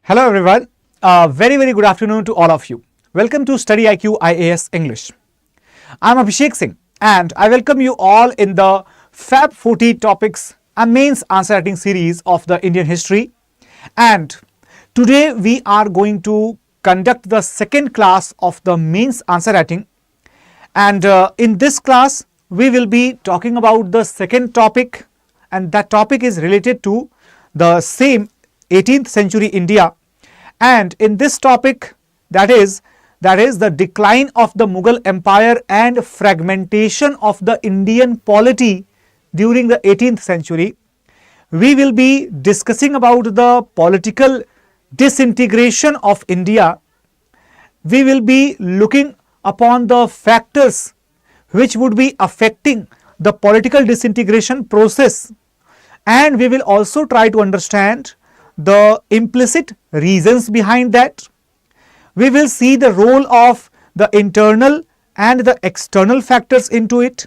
Hello everyone, very good afternoon to all of you. Welcome to StudyIQ IAS English. I am Abhishek Singh and I welcome you all in the Fab 40 Topics and Mains Answer Writing series of the Indian history. And today we are going to conduct the second class of the Mains Answer Writing. And in this class we will be talking about the second topic, and that topic is related to the same 18th century India. And in this topic, that is the decline of the Mughal Empire and fragmentation of the Indian polity during the 18th century. We will be discussing about the political disintegration of India. We will be looking upon the factors which would be affecting the political disintegration process, and we will also try to understand the implicit reasons behind that. We will see the role of the internal and the external factors into it,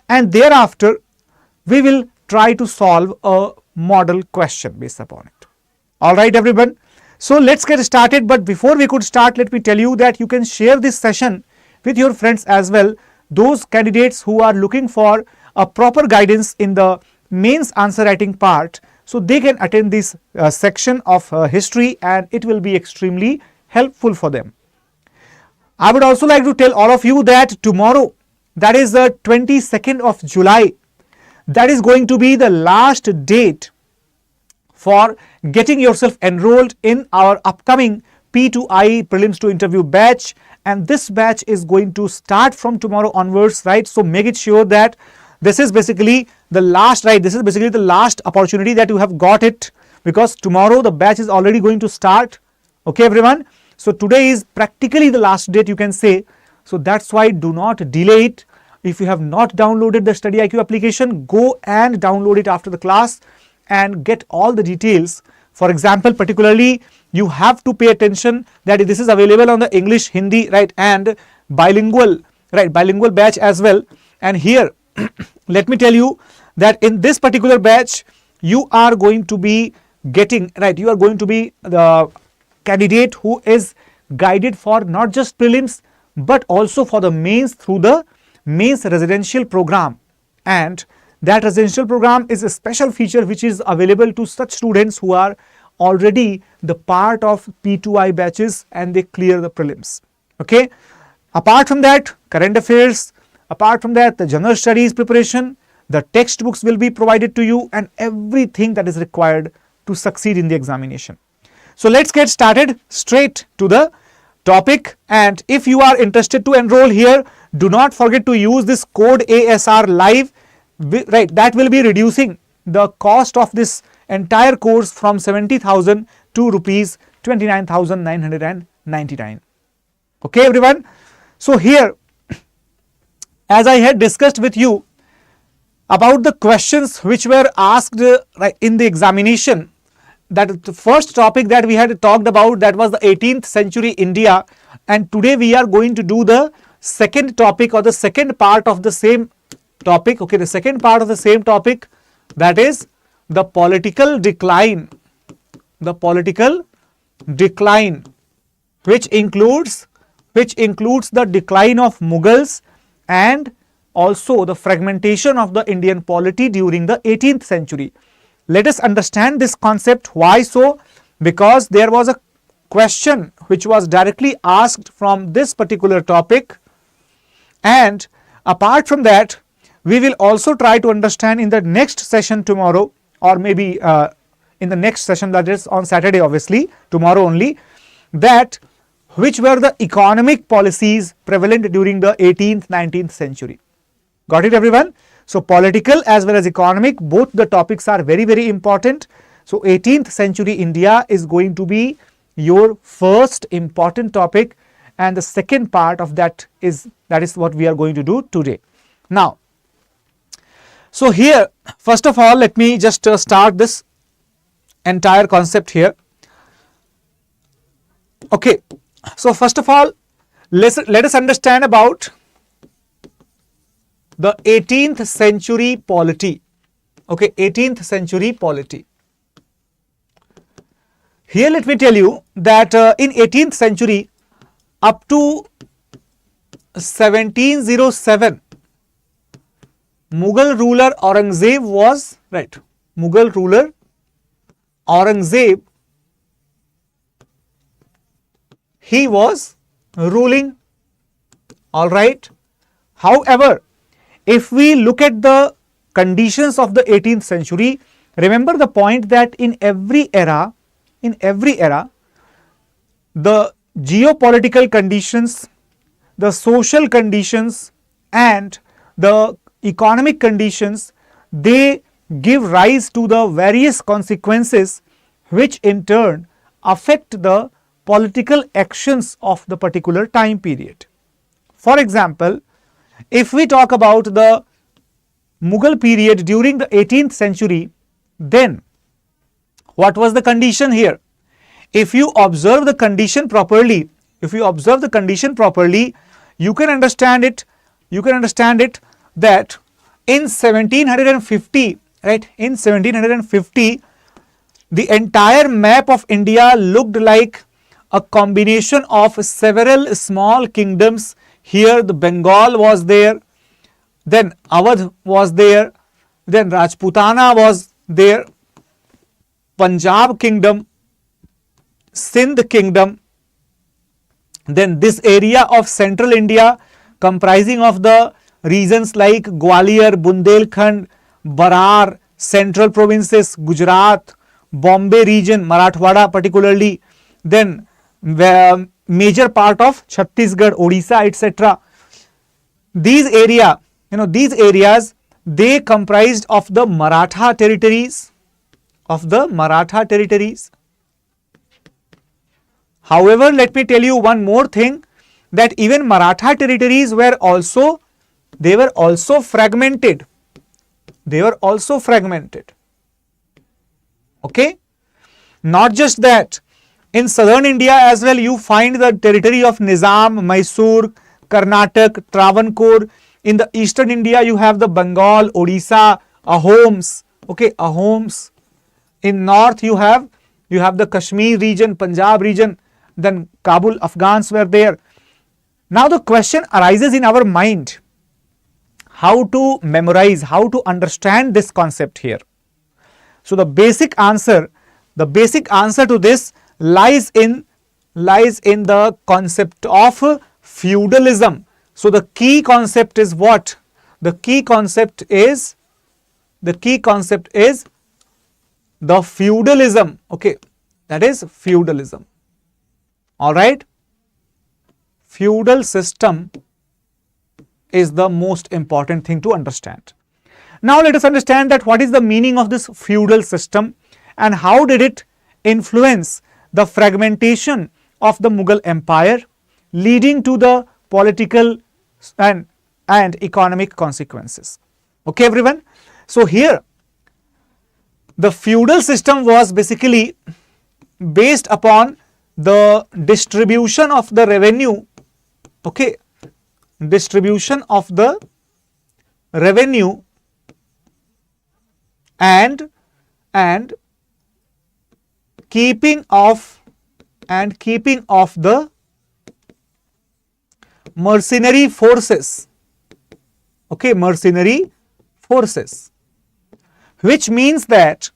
and thereafter we will try to solve a model question based upon it. Alright everyone, so let's get started. But before we could start, let me tell you that you can share this session with your friends as well, those candidates who are looking for a proper guidance in the mains answer writing part, so they can attend this section of history and it will be extremely helpful for them. I would also like to tell all of you that tomorrow, that is the 22nd of July, that is going to be the last date for getting yourself enrolled in our upcoming P2I Prelims to Interview batch, and this batch is going to start from tomorrow onwards, right? So make it sure that this is basically the last, right? This is basically the last opportunity that you have got it, because tomorrow the batch is already going to start. Okay everyone, so today is practically the last date, you can say. So that's why do not delay it. If you have not downloaded the StudyIQ application, go and download it after the class and get all the details. For example, particularly you have to pay attention that this is available on the English, Hindi, right, and bilingual, right, bilingual batch as well. And here let me tell you that in this particular batch you are going to be getting, right, you are going to be the candidate who is guided for not just prelims but also for the mains through the mains residential program. And that residential program is a special feature which is available to such students who are already the part of P2I batches and they clear the prelims. Okay, apart from that, current affairs, apart from that, the general studies preparation, the textbooks will be provided to you and everything that is required to succeed in the examination. So let's get started straight to the topic. And if you are interested to enroll here, do not forget to use this code ASR live, right? That will be reducing the cost of this entire course from 70,000 to rupees 29,999. Okay everyone, so here, as I had discussed with you about the questions which were asked right in the examination, that the first topic that we had talked about, that was the 18th century India, and today we are going to do the second topic or the second part of the same topic. Okay, the second part of the same topic, that is the political decline, which includes the decline of Mughals and also the fragmentation of the Indian polity during the 18th century. Let us understand this concept. Why so? Because there was a question which was directly asked from this particular topic, and apart from that we will also try to understand in the next session tomorrow, or maybe in the next session, that is on Saturday, obviously tomorrow only, that which were the economic policies prevalent during the 18th, 19th century. Got it everyone? So political as well as economic, both the topics are very important. So 18th century India is going to be your first important topic, and the second part of that is what we are going to do today. Now, so here first of all let me just start this entire concept here. Okay, so first of all let us understand about the 18th century polity. Okay, 18th century polity. Here let me tell you that in 18th century up to 1707, Mughal ruler Aurangzeb was, right, Mughal ruler Aurangzeb, he was ruling, all right. However, if we look at the conditions of the 18th century, remember the point that in every era, the geopolitical conditions, the social conditions and the economic conditions, they give rise to the various consequences which in turn affect the political actions of the particular time period. For example, if we talk about the Mughal period during the 18th century, then what was the condition here? If you observe the condition properly, you can understand it that in 1750, right, in 1750, the entire map of India looked like a combination of several small kingdoms. Here the Bengal was there, then Awadh was there, then Rajputana was there, Punjab kingdom, Sindh kingdom, then this area of central India comprising of the regions like Gwalior, Bundelkhand, Barar, central provinces, Gujarat, Bombay region, Marathwada particularly, then major part of Chhattisgarh, Odisha, etc. These areas, they comprised of the Maratha territories, However, let me tell you one more thing, that even Maratha territories were also fragmented. Okay. Not just that, in southern India as well you find the territory of Nizam, Mysore, Karnataka, Travancore. In the eastern India you have the Bengal, Odisha, Ahoms. Okay, Ahoms. In north you have the Kashmir region, Punjab region, then Kabul, Afghans were there. Now the question arises in our mind, how to memorize, how to understand this concept here. So the basic answer to this lies in the concept of feudalism. So the key concept is what? The key concept is the feudalism. Okay, that is feudalism. All right. Feudal system is the most important thing to understand. Now let us understand that what is the meaning of this feudal system and how did it influence the fragmentation of the Mughal Empire, leading to the political and economic consequences. Okay everyone. So here the feudal system was basically based upon the distribution of the revenue, okay, distribution of the revenue and keeping of the mercenary forces, okay, mercenary forces, which means that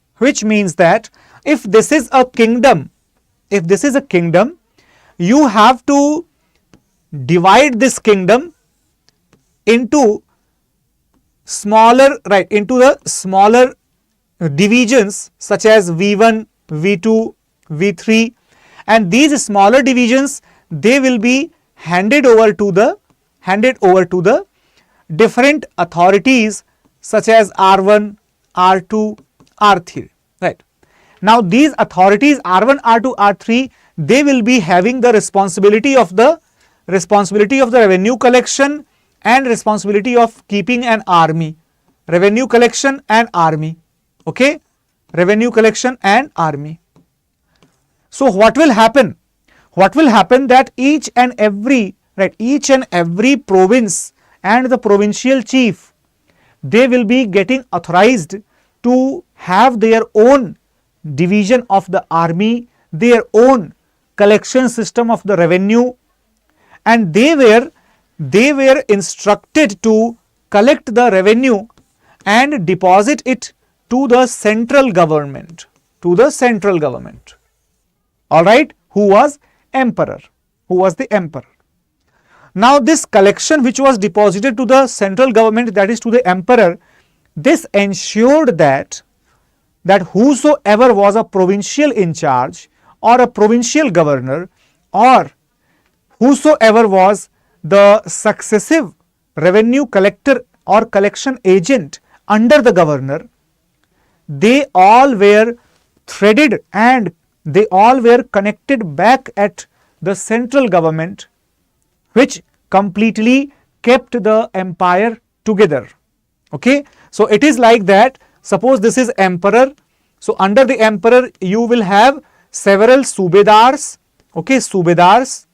if this is a kingdom, you have to divide this kingdom into smaller, right, into the smaller divisions such as V1, V2, V3, and these smaller divisions, they will be handed over to the different authorities such as R1, R2, R3, right. Now these authorities R1, R2, R3, they will be having the responsibility of the revenue collection and responsibility of keeping an army, revenue collection and army, okay, revenue collection and army. So what will happen? That each and every province and the provincial chief, they will be getting authorized to have their own division of the army, their own collection system of the revenue, and they were instructed to collect the revenue and deposit it to the central government, all right, who was the emperor. Now this collection which was deposited to the central government, that is to the emperor, this ensured that whosoever was a provincial in charge or a provincial governor, or whosoever was the successive revenue collector or collection agent under the governor, they all were threaded and they all were connected back at the central government, which completely kept the empire together. Okay, so it is like that. Suppose this is emperor, so under the emperor you will have several subedars. Okay, subedars.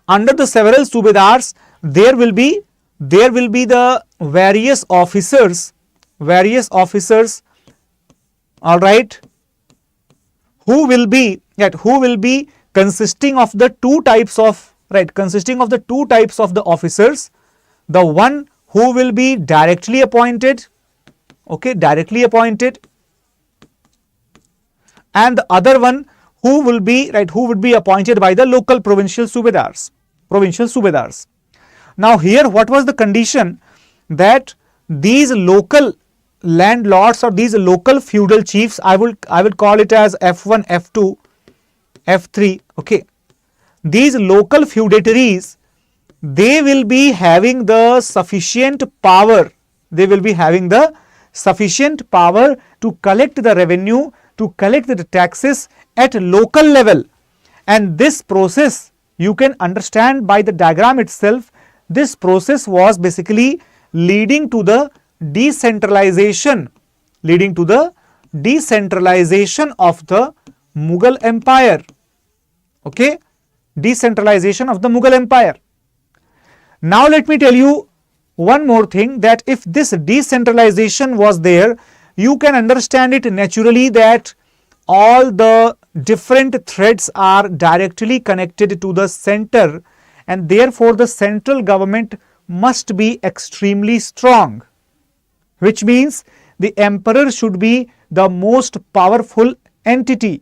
Under the several subedars there will be the various officers, all right, who will be consisting of the two types of the officers. The one who will be directly appointed, okay, and the other one who would be appointed by the local provincial subedars. Now here what was the condition? That these local landlords or these local feudal chiefs, I would call it as F1, F2, F3, okay, these local feudatories, they will be having the sufficient power, to collect the revenue, to collect the taxes at local level. And this process, you can understand by the diagram itself, this process was basically leading to the decentralization of the Mughal Empire. Okay, decentralization of the Mughal Empire. Now let me tell you one more thing, that if this decentralization was there, you can understand it naturally that all the different threads are directly connected to the center, and therefore the central government must be extremely strong, which means the emperor should be the most powerful entity.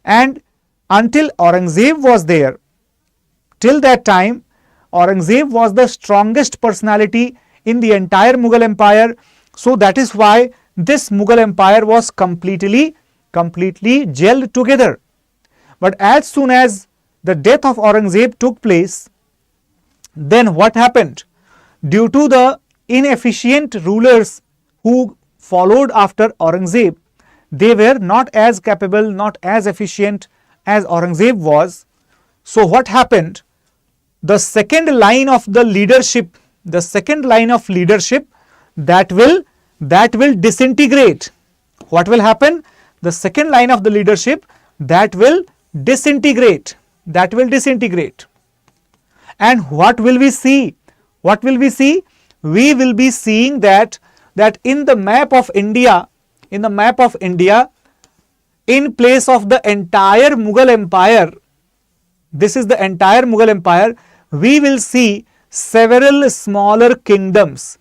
And until Aurangzeb was there, till that time Aurangzeb was the strongest personality in the entire Mughal Empire. So that is why this Mughal Empire was completely gelled together. But as soon as the death of Aurangzeb took place, then what happened? Due to the inefficient rulers who followed after Aurangzeb, they were not as capable, not as efficient as Aurangzeb was. So what happened? The second line of leadership that will disintegrate. What will happen? The second line of the leadership that will disintegrate. And what will we see? We will be seeing that in the map of India, in place of the entire Mughal Empire, this is the entire Mughal Empire, we will see several smaller kingdoms.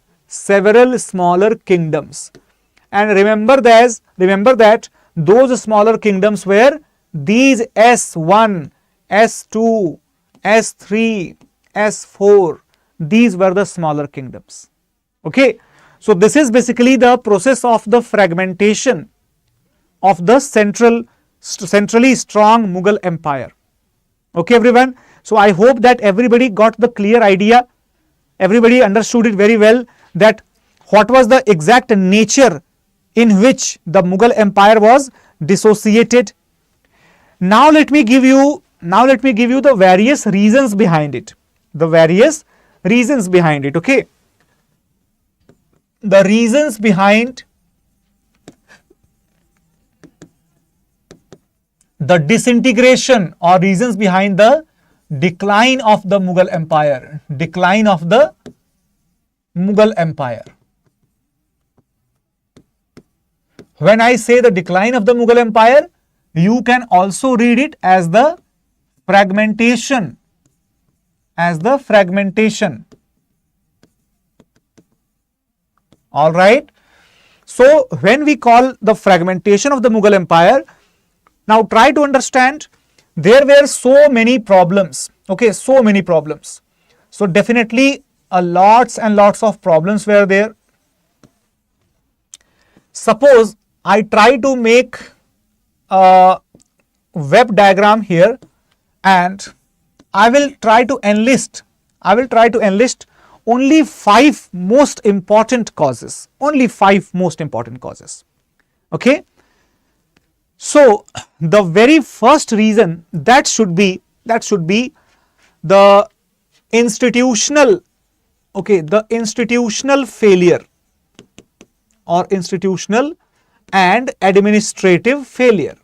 And remember that those smaller kingdoms were these S1, S2, S3, S4. These were the smaller kingdoms. Okay, so this is basically the process of the fragmentation of the centrally strong Mughal Empire. Okay everyone, so I hope that everybody got the clear idea, everybody understood it very well, that what was the exact nature in which the Mughal Empire was dissociated. Now let me give you the various reasons behind it. Okay, the reasons behind the disintegration, or reasons behind the decline of the Mughal Empire. When I say the decline of the Mughal Empire, You can also read it as the fragmentation. All right. So when we call the fragmentation of the Mughal Empire, now try to understand, there were so many problems. Okay, so many problems. So definitely lots and lots of problems were there. Suppose I try to make a web diagram here, and I will try to enlist only 5 most important causes. Only 5 most important causes. Okay. So the very first reason that should be the institutional, okay, the institutional failure or institutional and administrative failure.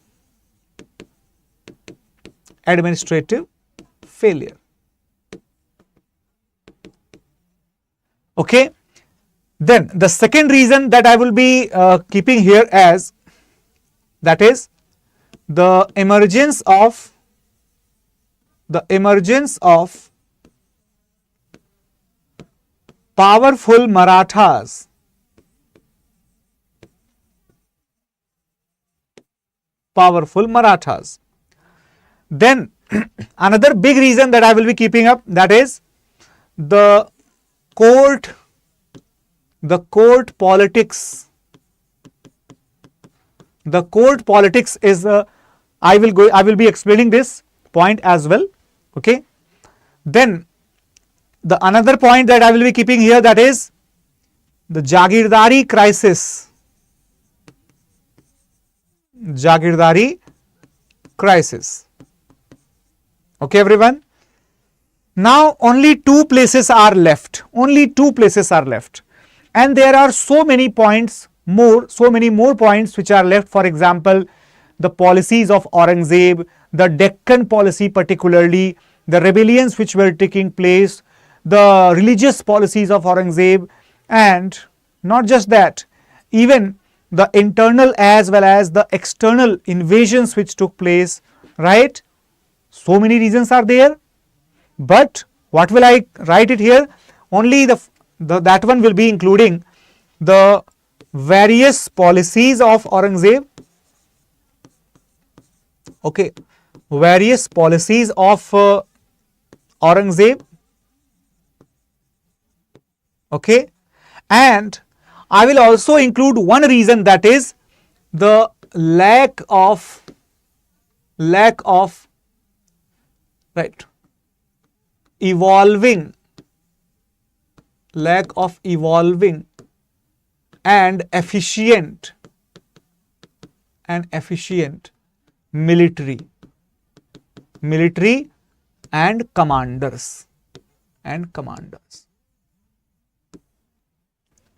Administrative failure. Okay. Then the second reason that I will be keeping here as, that is the emergence of powerful Marathas. Then another big reason that I will be keeping up, that is the court politics. The court politics is I will be explaining this point as well. Okay. Then the another point that I will be keeping here, that is the Jagirdari crisis. Okay, everyone. Now only 2 places are left. And there are so many more points which are left. For example, the policies of Aurangzeb, the Deccan policy particularly, the rebellions which were taking place, the religious policies of Aurangzeb, and not just that, even the internal as well as the external invasions which took place, right? So many reasons are there, but what will I write it here? Only that one will be including the various policies of Aurangzeb. Okay, various policies of Aurangzeb. Okay, and I will also include one reason, that is the lack of evolving and efficient military and commanders.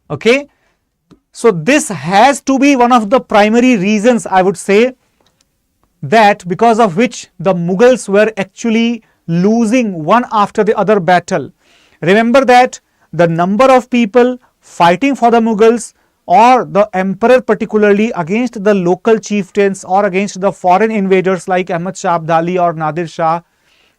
Okay, so this has to be one of the primary reasons, I would say, that because of which the Mughals were actually losing one after the other battle. Remember that the number of people fighting for the Mughals or the emperor particularly against the local chieftains or against the foreign invaders like Ahmad Shah Abdali or Nadir Shah,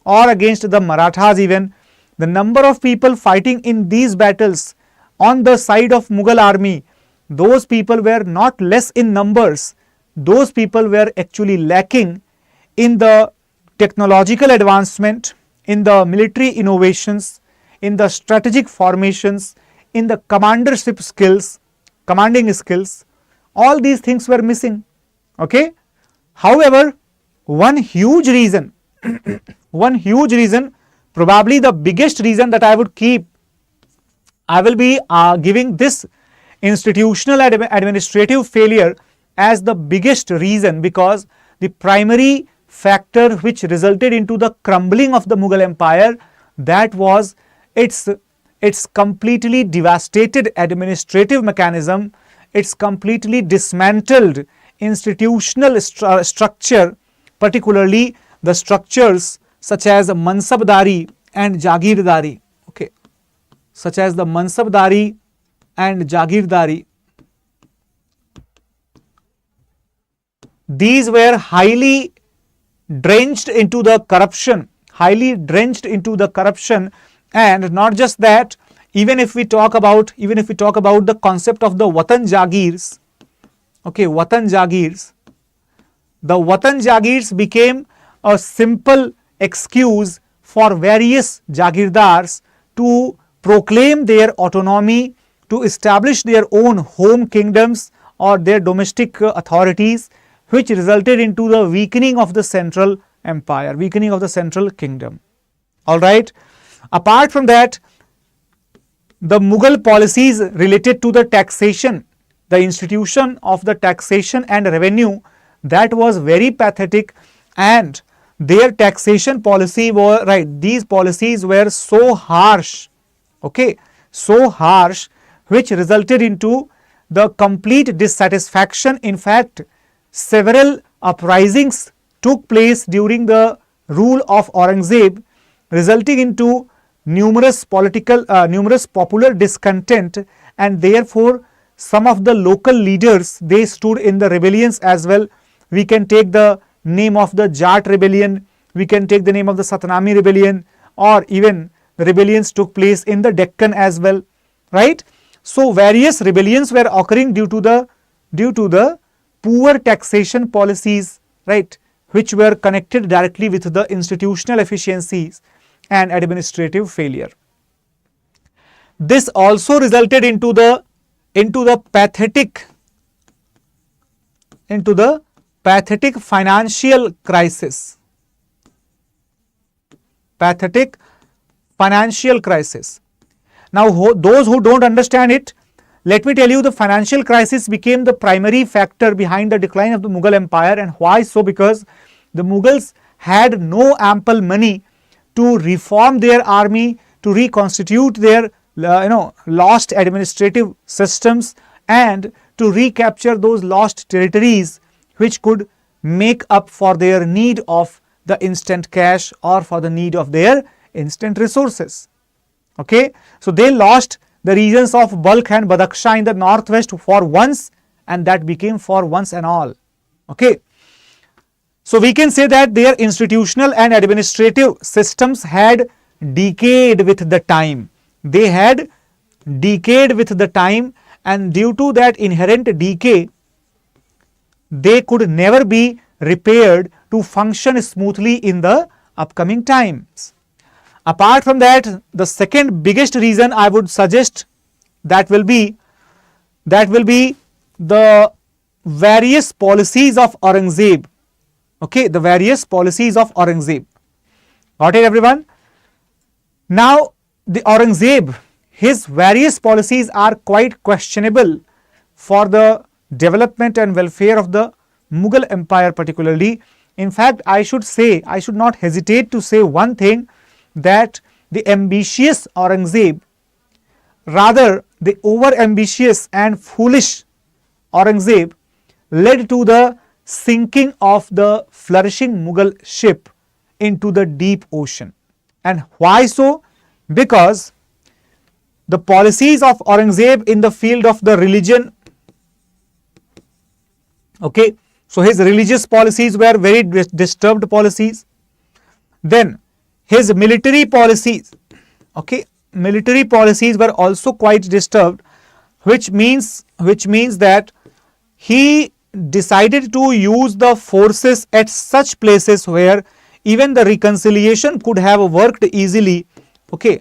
or against the Marathas even, the number of people fighting in these battles on the side of Mughal army, those people were not less in numbers. Those people were actually lacking in the technological advancement, in the military innovations, in the strategic formations, in the commanding skills. All these things were missing. Okay. However, one huge reason, probably the biggest reason that I would keep, I will be giving this institutional administrative failure as the biggest reason, because the primary factor which resulted into the crumbling of the Mughal Empire, that was its completely devastated administrative mechanism, its completely dismantled institutional structure, particularly the structures such as Mansabdari and Jagirdari. Okay, such as the Mansabdari and Jagirdari. these were highly drenched into the corruption, and not just that, even if we talk about the concept of the Watan Jagirs, okay, Watan Jagirs, the Watan Jagirs became a simple excuse for various Jagirdars to proclaim their autonomy, to establish their own home kingdoms or their domestic authorities, which resulted into the weakening of the central empire, weakening of the central kingdom. All right. Apart from that, the Mughal policies related to the taxation, the institution of the taxation and revenue, that was very pathetic, and their taxation policy were, right, these policies were so harsh, okay, so harsh, which resulted into the complete dissatisfaction. In fact, several uprisings took place during the rule of Aurangzeb, resulting into numerous popular discontent, and therefore some of the local leaders, they stood in the rebellions as well. We can take the name of the Jat rebellion, we can take the name of the Satnami rebellion, or even the rebellions took place in the Deccan as well, right? So various rebellions were occurring due to the poor taxation policies, right, which were connected directly with the institutional efficiencies and administrative failure. This also resulted into the pathetic financial crisis. Pathetic financial crisis. Now, those who don't understand it, let me tell you, the financial crisis became the primary factor behind the decline of the Mughal Empire. And why so? Because the Mughals had no ample money to reform their army, to reconstitute their lost administrative systems, and to recapture those lost territories, which could make up for their need of the instant cash or for the need of their instant resources. Okay, so they lost the regions of Balkh and Badakhshan in the northwest for once, and that became for once and all. Okay, so we can say that their institutional and administrative systems had decayed with the time. They had decayed with the time, and due to that inherent decay, they could never be repaired to function smoothly in the upcoming times. Apart from that, the second biggest reason I would suggest, that will be the various policies of Aurangzeb. Okay, the various policies of Aurangzeb. Got it, everyone? Now, the Aurangzeb, his various policies are quite questionable for the development and welfare of the Mughal Empire particularly. In fact, I should not hesitate to say one thing, that the ambitious Aurangzeb, rather the over ambitious and foolish Aurangzeb, led to the sinking of the flourishing Mughal ship into the deep ocean. And why so? Because the policies of Aurangzeb in the field of the religion, okay, so his religious policies were very disturbed policies. Then his military policies, okay, military policies were also quite disturbed, which means that he decided to use the forces at such places where even the reconciliation could have worked easily. Okay,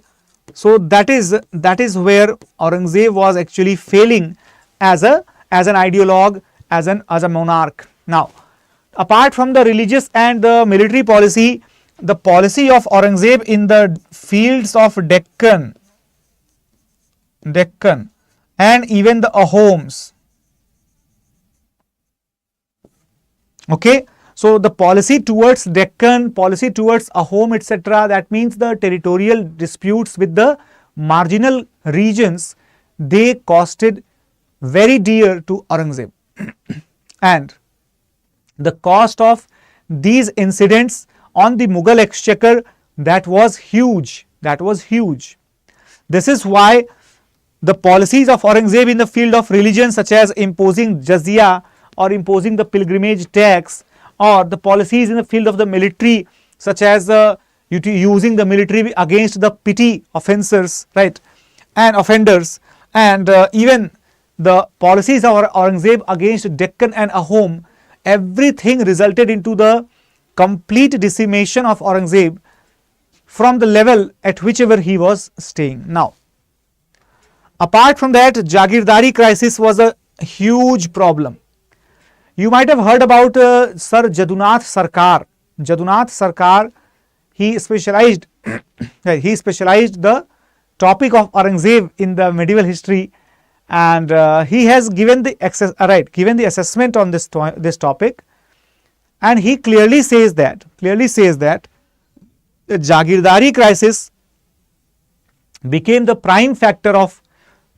so that is where Aurangzeb was actually failing as an ideologue, as a monarch. Now, apart from the religious and the military policy, the policy of Aurangzeb in the fields of Deccan and even the Ahoms. Okay, so the policy towards Deccan, policy towards Ahom, etc., that means the territorial disputes with the marginal regions, they costed very dear to Aurangzeb. And the cost of these incidents on the Mughal exchequer, that was huge. This is why the policies of Aurangzeb in the field of religion, such as imposing jizya or imposing the pilgrimage tax, or the policies in the field of the military, such as using the military against the petty offenders, right, and offenders, and even the policies of Aurangzeb against Deccan and Ahom, everything resulted into the complete decimation of Aurangzeb from the level at whichever he was staying. Now, apart from that, Jagirdari crisis was a huge problem. You might have heard about Sir Jadunath Sarkar. Jadunath Sarkar, he specialized the topic of Aurangzeb in the medieval history, and he has given the assessment on this topic, and he clearly says that the Jagirdari crisis became the prime factor of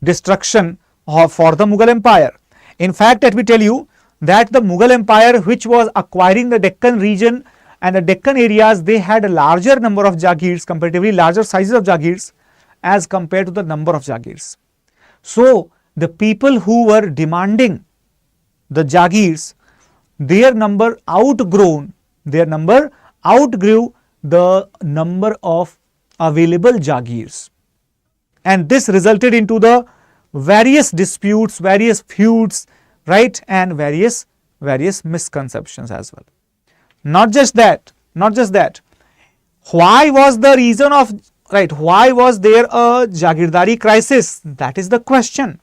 destruction for the Mughal Empire. In fact, let me tell you that the Mughal Empire, which was acquiring the Deccan region and the Deccan areas, they had a larger number of Jagirs, comparatively larger sizes of Jagirs as compared to the number of Jagirs. So, the people who were demanding the Jagirs, their number outgrew the number of available Jagirs, and this resulted into the various disputes, various feuds, right, and various misconceptions as well. Not just that. Why was the reason of, right, why was there a Jagirdari crisis? That is the question.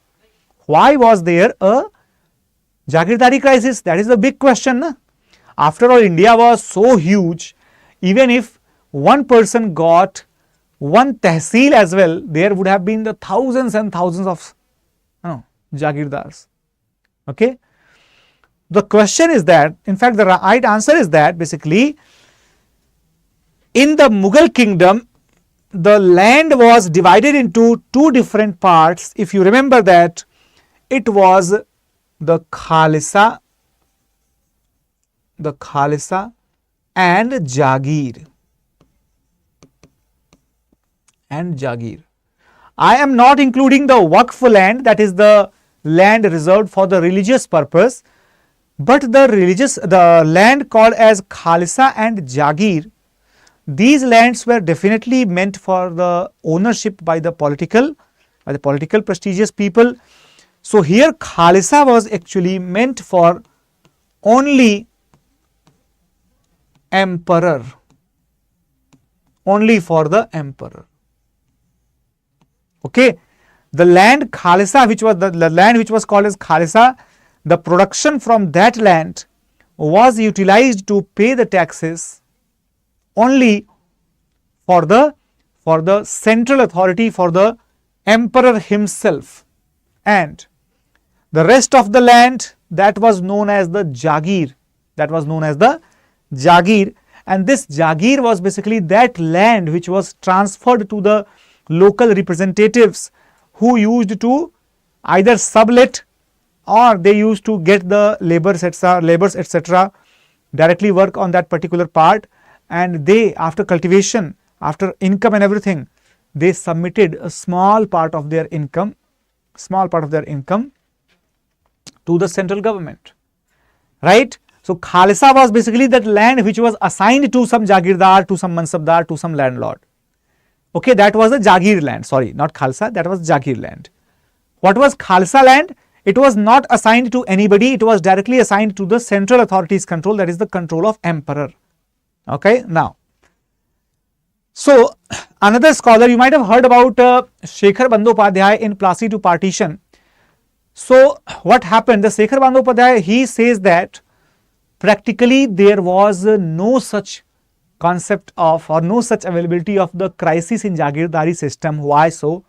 Why was there a Jagirdari crisis? That is the big question. Na? After all, India was so huge, even if one person got one tehsil as well, there would have been the thousands and thousands of Jagirdars. Okay. The question is that, in fact, the right answer is that basically in the Mughal kingdom, the land was divided into two different parts. If you remember that, it was the Khalisa and Jagir. I am not including the Waqf land, that is the land reserved for the religious purpose, but the land called as Khalisa and Jagir, these lands were definitely meant for the ownership by the political prestigious people. So here Khalisa was actually meant for only emperor, only for the emperor. Okay, the land Khalisa, which was the land which was called as Khalisa, the production from that land was utilized to pay the taxes only for the central authority, for the emperor himself, and the rest of the land, that was known as the Jagir. And this Jagir was basically that land which was transferred to the local representatives, who used to either sublet or they used to get the laborers etc. directly work on that particular part, and they, after cultivation, after income and everything, they submitted a small part of their income to the central government, right? So Khalisa was basically that land which was assigned to some Jagirdar, to some Mansabdar, to some landlord. Okay, that was the Jagir land. Sorry, not Khalsa, that was Jagir land. What was Khalsa land? It was not assigned to anybody, it was directly assigned to the central authorities' control, that is the control of emperor. Okay, now, so another scholar, you might have heard about Shekhar Bandyopadhyay in Plassey to Partition. So what happened? The Shekhar Bandyopadhyay, he says that practically there was no such concept of, or no such availability of the crisis in Jagirdari system. Why so?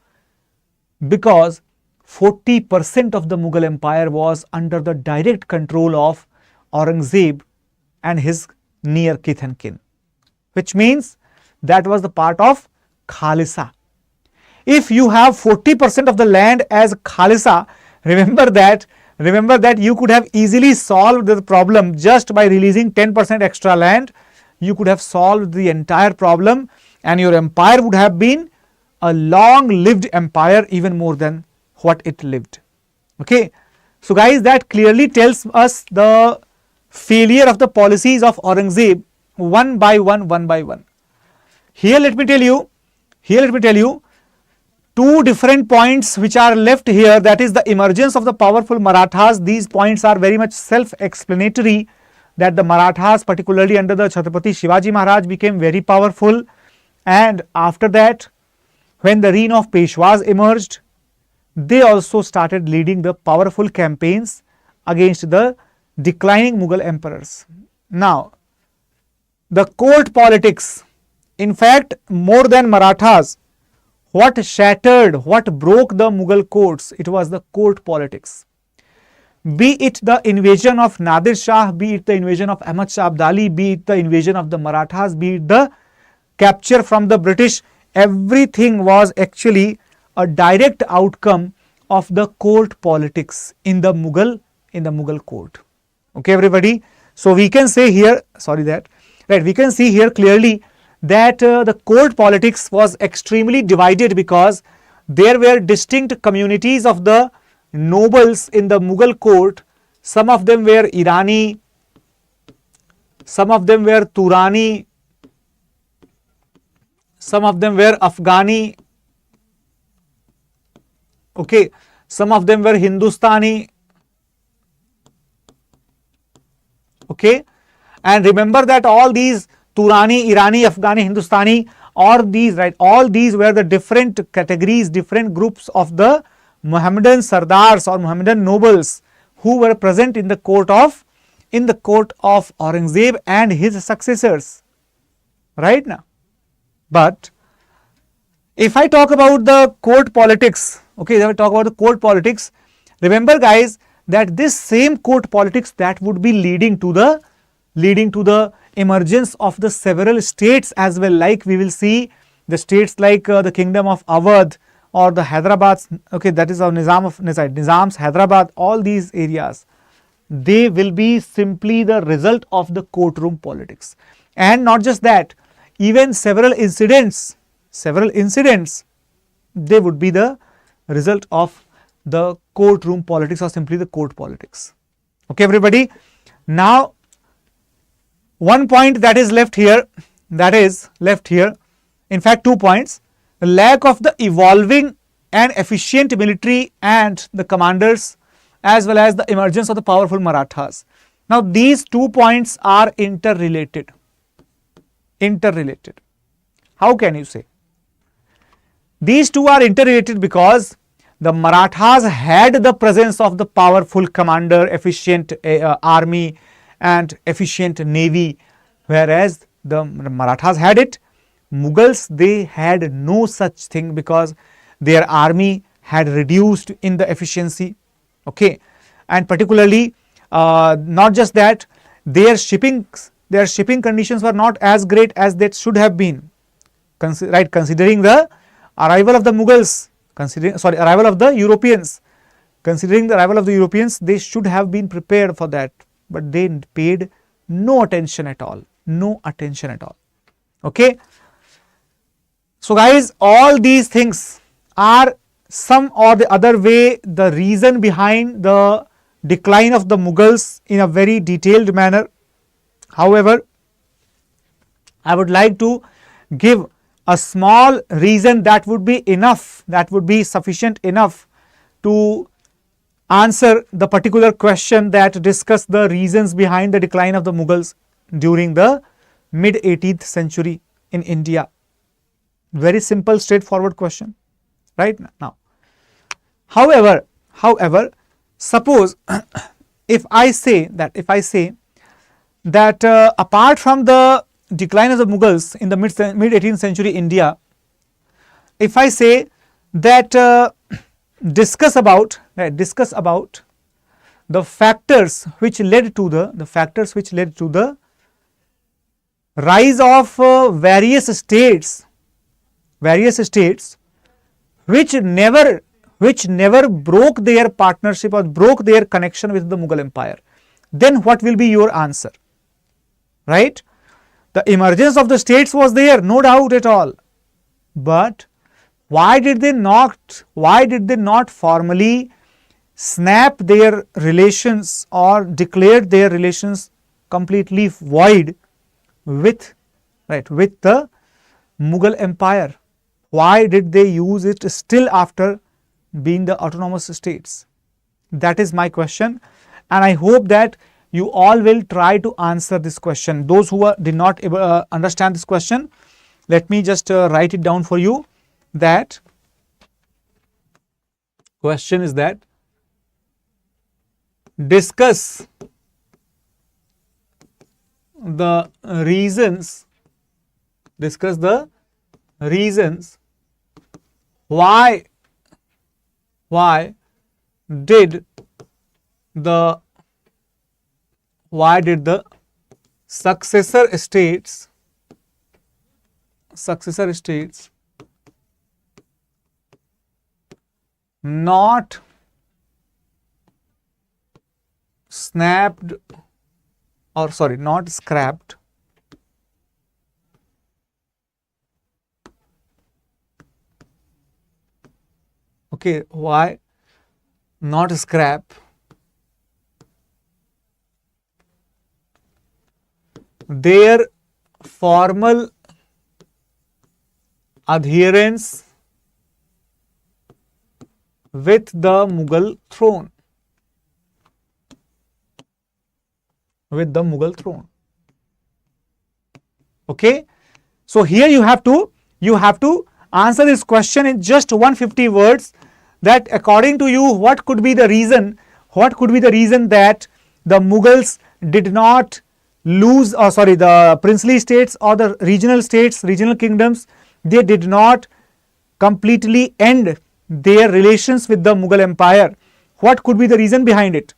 Because 40% of the Mughal Empire was under the direct control of Aurangzeb and his near kith and kin, which means that was the part of Khalisa. If you have 40% of the land as Khalisa, remember that you could have easily solved the problem just by releasing 10% extra land. You could have solved the entire problem, and your empire would have been a long lived empire, even more than what it lived. Okay, So guys, that clearly tells us the failure of the policies of Aurangzeb one by one. Here let me tell you, two different points which are left here, that is the emergence of the powerful Marathas. These points are very much self-explanatory, that the Marathas, particularly under the Chhatrapati Shivaji Maharaj, became very powerful, and after that, when the reign of Peshwas emerged, they also started leading the powerful campaigns against the declining Mughal emperors. Now, the court politics, in fact, more than Marathas, what shattered, what broke the Mughal courts, it was the court politics. Be it the invasion of Nadir Shah, be it the invasion of Ahmad Shah Abdali, be it the invasion of the Marathas, be it the capture from the British, everything was actually a direct outcome of the court politics in the Mughal court. Okay, everybody. So we can say here, we can see here clearly that the court politics was extremely divided, because there were distinct communities of the nobles in the Mughal court. Some of them were Irani, some of them were Turani, some of them were Afghani, okay, some of them were Hindustani, okay, and remember that all these Turani, Irani, Afghani, Hindustani, all these were the different categories, different groups of the Muhammadan Sardars or Muhammadan nobles who were present in the court of Aurangzeb and his successors, right now. But if I talk about the court politics, remember guys that this same court politics that would be leading to the emergence of the several states as well, like we will see the states like the kingdom of Awadh or the Hyderabad, okay, that is our Nizam's Hyderabad, all these areas, they will be simply the result of the courtroom politics. And not just that, even several incidents, they would be the result of the courtroom politics or simply the court politics. Okay, everybody. Now, one point that is left here, in fact 2 points, the lack of the evolving and efficient military and the commanders, as well as the emergence of the powerful Marathas. Now, these 2 points are interrelated. How can you say? These two are interrelated because the Marathas had the presence of the powerful commander, efficient army and efficient navy, whereas the Marathas had it. Mughals, they had no such thing because their army had reduced in the efficiency, okay, and particularly not just that, their shipping conditions were not as great as that should have been, considering the arrival of the Mughals, arrival of the Europeans. Considering the arrival of the Europeans, they should have been prepared for that, but they paid no attention at all. Okay. So guys, all these things are some or the other way the reason behind the decline of the Mughals in a very detailed manner. However, I would like to give a small reason that would be enough, that would be sufficient enough to answer the particular question that discuss the reasons behind the decline of the Mughals during the mid 18th century in India. Very simple, straightforward question, right now. However, suppose if I say that apart from the decline of the Mughals in the mid 18th century India, if I say that discuss about the factors which led to the rise of various states which never broke their partnership or broke their connection with the Mughal Empire, then what will be your answer? Right? The emergence of the states was there, no doubt at all, but why did they not formally snap their relations or declared their relations completely void with, right, with the Mughal Empire? Why did they use it still after being the autonomous states? That is my question, and I hope that you all will try to answer this question. Those who did not understand this question, let me just write it down for you. That question is that discuss the reasons why did the successor states not snapped, or sorry, not scrapped, okay, why not scrap their formal adherence with the Mughal throne? Okay, so here you have to answer this question in just 150 words, that according to you, what could be the reason that the Mughals did not lose, or sorry, the princely states or the regional kingdoms, they did not completely end their relations with the Mughal Empire. What could be the reason behind it?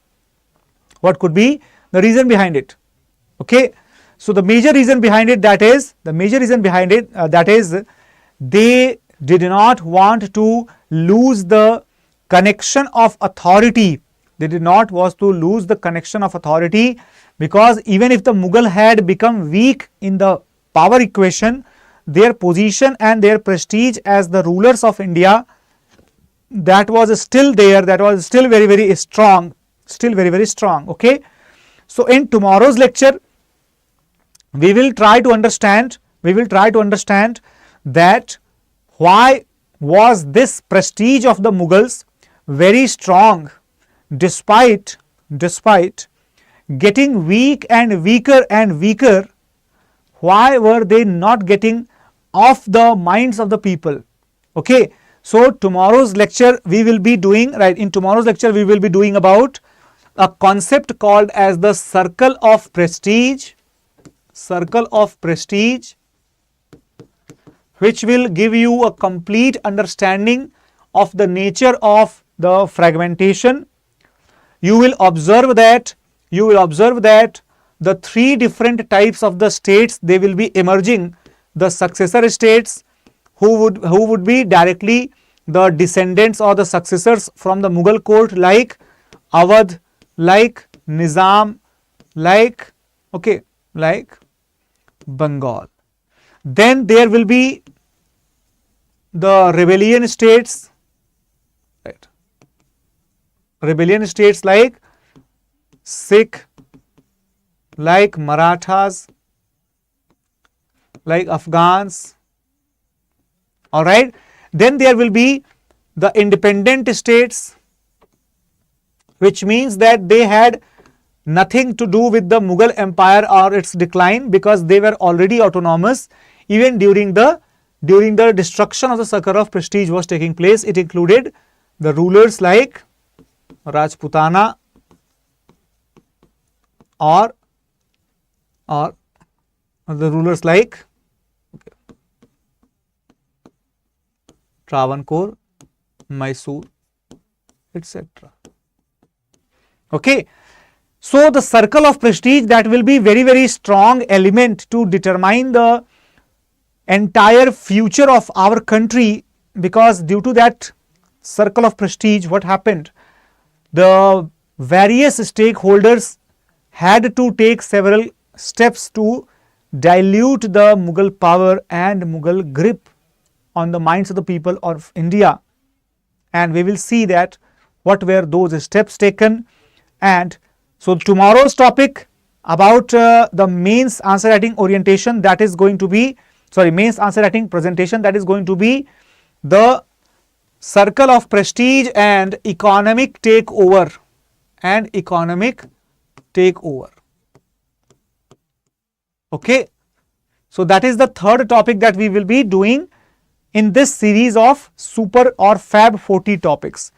Okay, so the major reason behind it, that is they did not want to lose the connection of authority. Because even if the Mughal had become weak in the power equation, their position and their prestige as the rulers of India, that was still there, that was still very, very strong. Okay, so in tomorrow's lecture, we will try to understand that why was this prestige of the Mughals very strong despite getting weak and weaker. Why were they not getting off the minds of the people? Okay, so tomorrow's lecture we will be doing, about a concept called as the circle of prestige, which will give you a complete understanding of the nature of the fragmentation. You will observe that the three different types of the states, they will be emerging. The successor states, who would be directly the descendants or the successors from the Mughal court, like Awadh, like Nizam, like Bengal. Then there will be the rebellion states, right? Rebellion states like Sikh, like Marathas, like Afghans. All right. Then there will be the independent states, which means that they had nothing to do with the Mughal Empire or its decline, because they were already autonomous even during the destruction of the circle of prestige was taking place. It included the rulers like Rajputana or the rulers like Travancore, Mysore, etc. Okay, so the circle of prestige, that will be very, very strong element to determine the entire future of our country, because due to that circle of prestige, what happened? The various stakeholders had to take several steps to dilute the Mughal power and Mughal grip on the minds of the people of India. And we will see that what were those steps taken. And so tomorrow's topic about the mains answer writing orientation, that is going to be, mains answer writing presentation, that is going to be the circle of prestige and economic takeover. Okay, so that is the third topic that we will be doing in this series of super or fab 40 topics.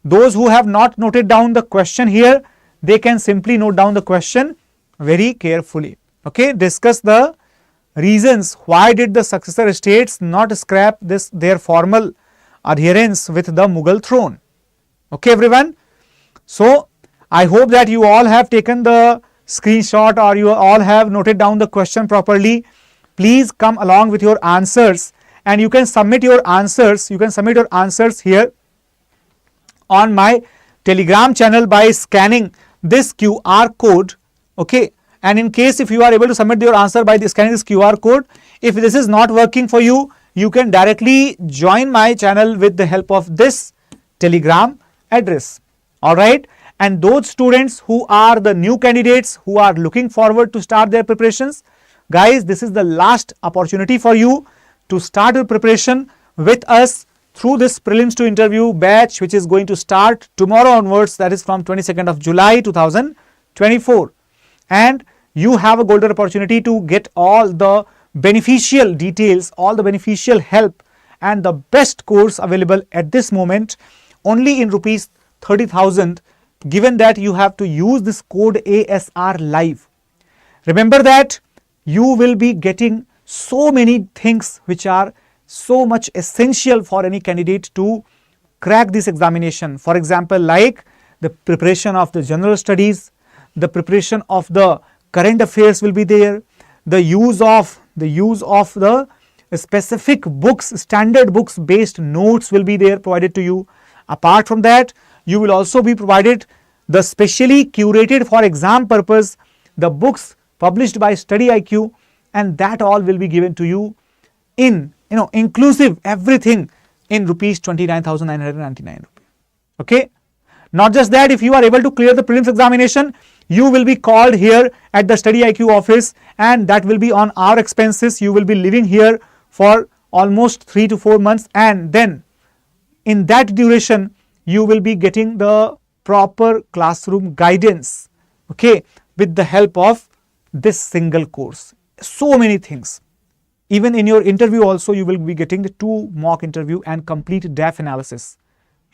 Those who have not noted down the question here, they can simply note down the question very carefully. Okay, discuss the reasons why did the successor states not scrap their formal adherence with the Mughal throne. Okay everyone, so I hope that you all have taken the screenshot or you all have noted down the question properly. Please come along with your answers, and you can submit your answers here on my Telegram channel by scanning this QR code. Okay, and in case if you are able to submit your answer by scanning this QR code, if this is not working for you, you can directly join my channel with the help of this Telegram address. All right, and those students who are the new candidates who are looking forward to start their preparations, guys, this is the last opportunity for you to start your preparation with us through this prelims to interview batch, which is going to start tomorrow onwards, that is from 22nd of July 2024. And you have a golden opportunity to get all the beneficial details, all the beneficial help and the best course available at this moment only in rupees 30,000, given that you have to use this code ASR live. Remember that you will be getting so many things which are so much essential for any candidate to crack this examination. For example, like the preparation of the general studies, the preparation of the current affairs will be there, the use of the specific books, standard books based notes will be there provided to you. Apart from that, you will also be provided the specially curated for exam purpose, the books published by StudyIQ, and that all will be given to you in inclusive everything in rupees 29,999. Okay, not just that, if you are able to clear the prelims examination, you will be called here at the StudyIQ office, and that will be on our expenses. You will be living here for almost 3 to 4 months, and then in that duration you will be getting the proper classroom guidance, okay, with the help of this single course. So many things. Even in your interview also you will be getting the 2 mock interview and complete DAF analysis.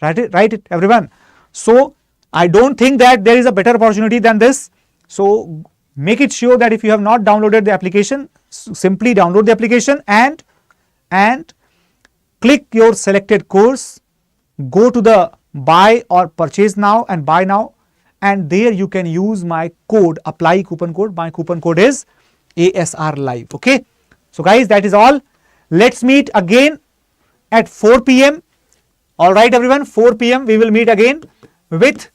Right it everyone. So I don't think that there is a better opportunity than this. So make it sure that if you have not downloaded the application, simply download the application and click your selected course, go to the buy or purchase now and buy now, and there you can use my code, apply coupon code. My coupon code is ASR live. Okay, so guys, that is all. Let's meet again at 4 p.m. All right everyone, 4 p.m. we will meet again with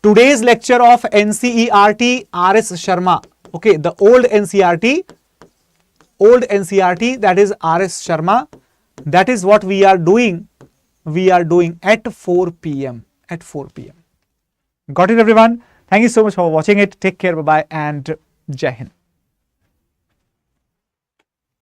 today's lecture of NCERT RS Sharma. Okay, the old NCERT, that is RS Sharma. That is what we are doing. We are doing at 4 p.m. Got it everyone? Thank you so much for watching it. Take care, bye bye, and Jai Hind.